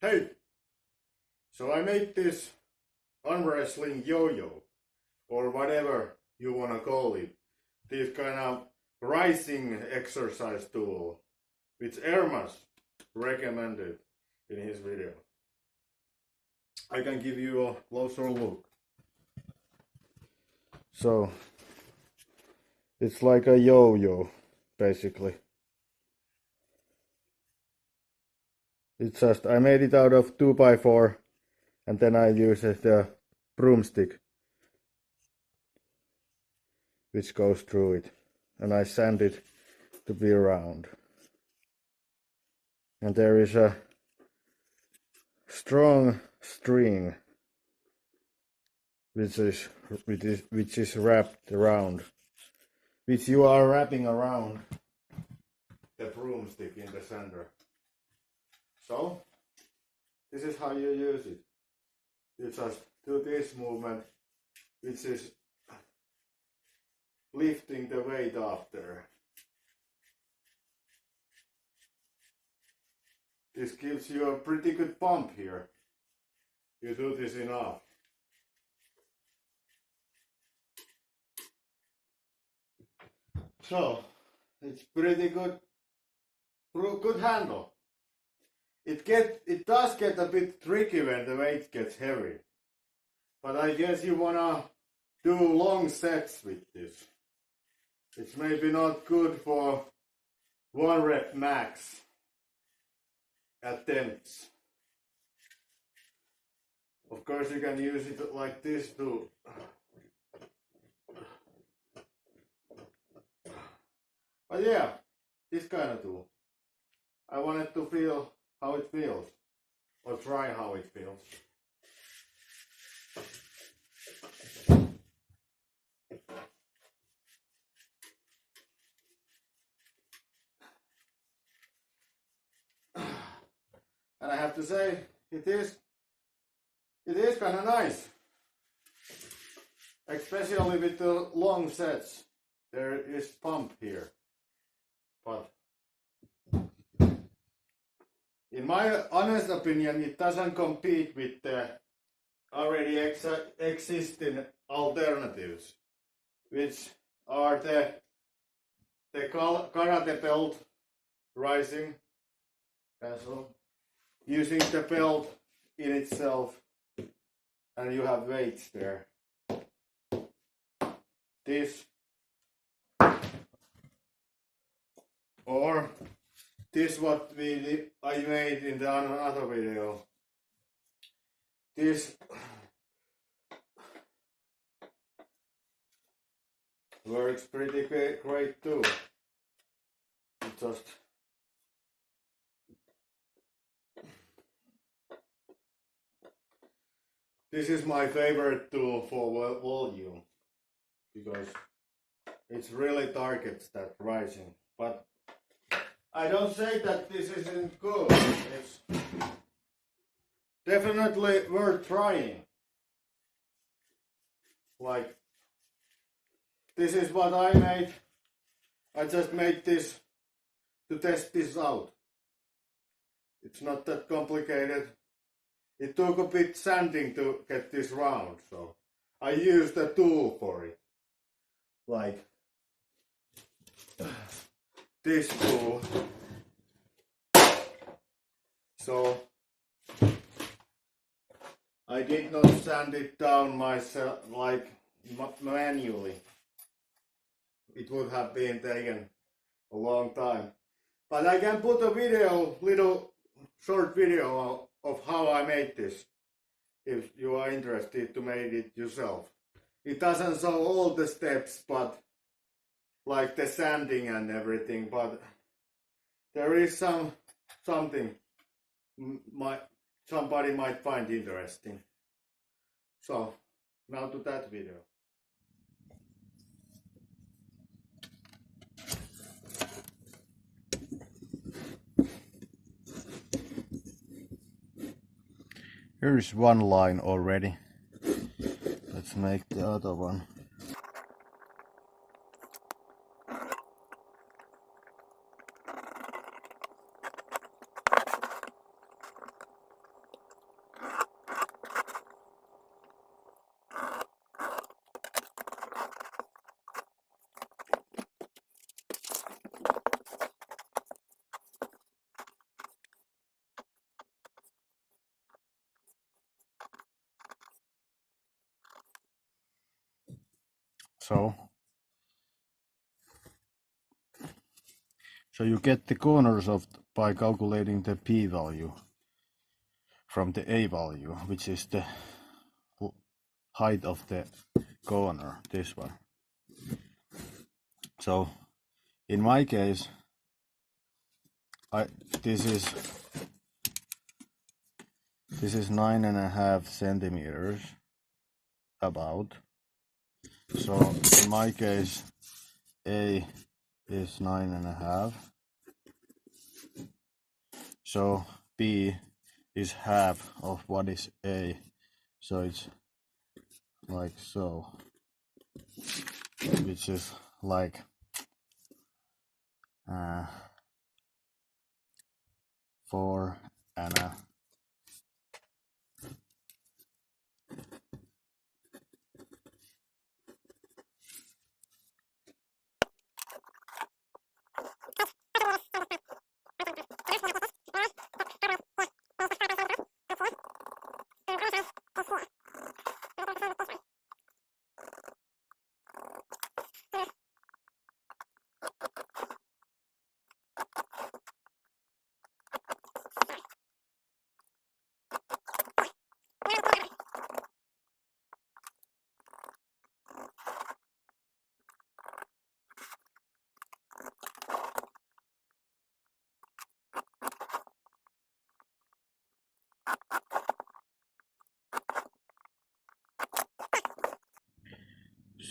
Hey! So I made this arm wrestling yo-yo, or whatever you wanna call it. This kind of rising exercise tool, which Ermes recommended in his video. I can give you a closer look. So, it's like a yo-yo, basically. It's just, I made it out of 2x4 and then I used the broomstick which goes through it, and I sand it to be round. And there is a strong string which is wrapped around, which you are wrapping around the broomstick in the center. So this is how you use it. You just do this movement, which is lifting the weight up there. This gives you a pretty good pump here. You do this enough. So it's pretty good handle. It does get a bit tricky when the weight gets heavy, but I guess you wanna do long sets with this. It's maybe not good for 1 rep max attempts. Of course you can use it like this too. But yeah, this kind of tool. I wanted to feel how it feels, or try how it feels. And I have to say, it is kind of nice, especially with the long sets. There is pump here, but in my honest opinion, it doesn't compete with the already existing alternatives, which are the karate belt rising cancel, using the belt in itself, and you have weights there. This, or this what I made in the other video. This works pretty great too. This is my favorite tool for volume, because it really targets that rising. But I don't say that this isn't good. It's definitely worth trying. Like, this is what I made. I just made this to test this out. It's not that complicated. It took a bit sanding to get this round, so I used a tool for it. Like this tool. So I did not sand it down myself, like manually. It would have been taken a long time. But I can put a video, little short video of how I made this, if you are interested to make it yourself. It doesn't show all the steps, but like the sanding and everything, but there is something somebody might find interesting. So now to that video. Here is one line already. Let's make the other one. So you get the corners of by calculating the p-value from the a value, which is the height of the corner, this one. So in my case, this is 9.5 centimeters about. So in my case, A is 9.5. So B is half of what is A. So it's like so, which is like 4.5.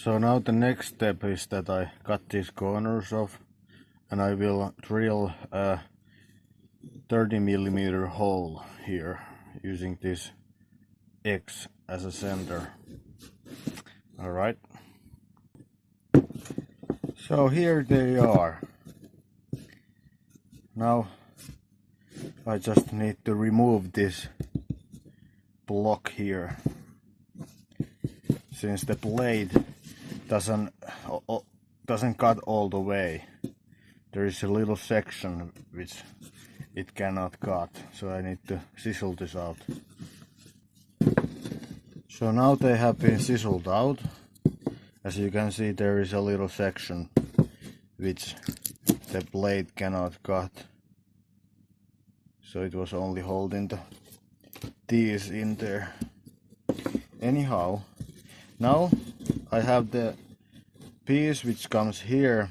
So now the next step is that I cut these corners off, and I will drill a 30mm hole here using this X as a center. Alright. So here they are. Now I just need to remove this block here, since the blade doesn't cut all the way. There is a little section which it cannot cut, so I need to chisel this out. So now they have been chiseled out. As you can see, there is a little section which the blade cannot cut, so it was only holding these in there. Anyhow, now I have the piece which comes here,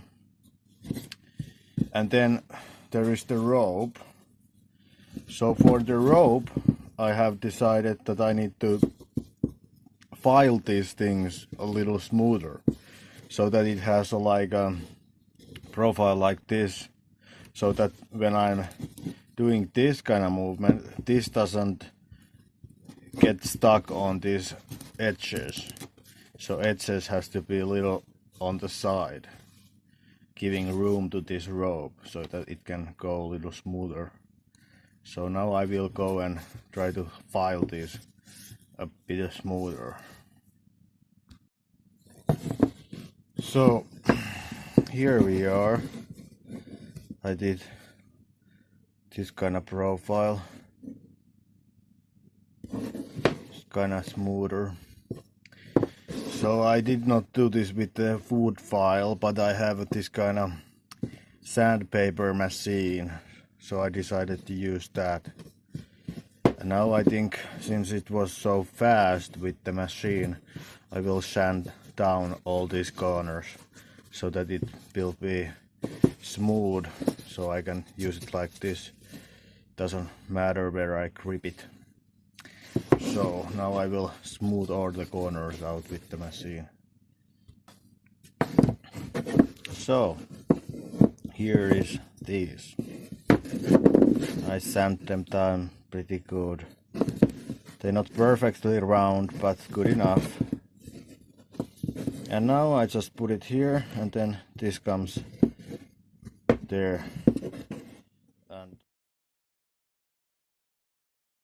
and then there is the rope. So for the rope, I have decided that I need to file these things a little smoother, so that it has a profile like this, so that when I'm doing this kind of movement, this doesn't get stuck on these edges. So edges has to be a little on the side, giving room to this rope so that it can go a little smoother. So now I will go and try to file this a bit smoother. So here we are. I did this kind of profile. It's kind of smoother. So I did not do this with the wood file, but I have this kind of sandpaper machine, so I decided to use that. And now I think, since it was so fast with the machine, I will sand down all these corners so that it will be smooth, so I can use it like this. Doesn't matter where I grip it. So now I will smooth all the corners out with the machine. So here is these. I sand them down pretty good. They're not perfectly round, but good enough. And now I just put it here, and then this comes there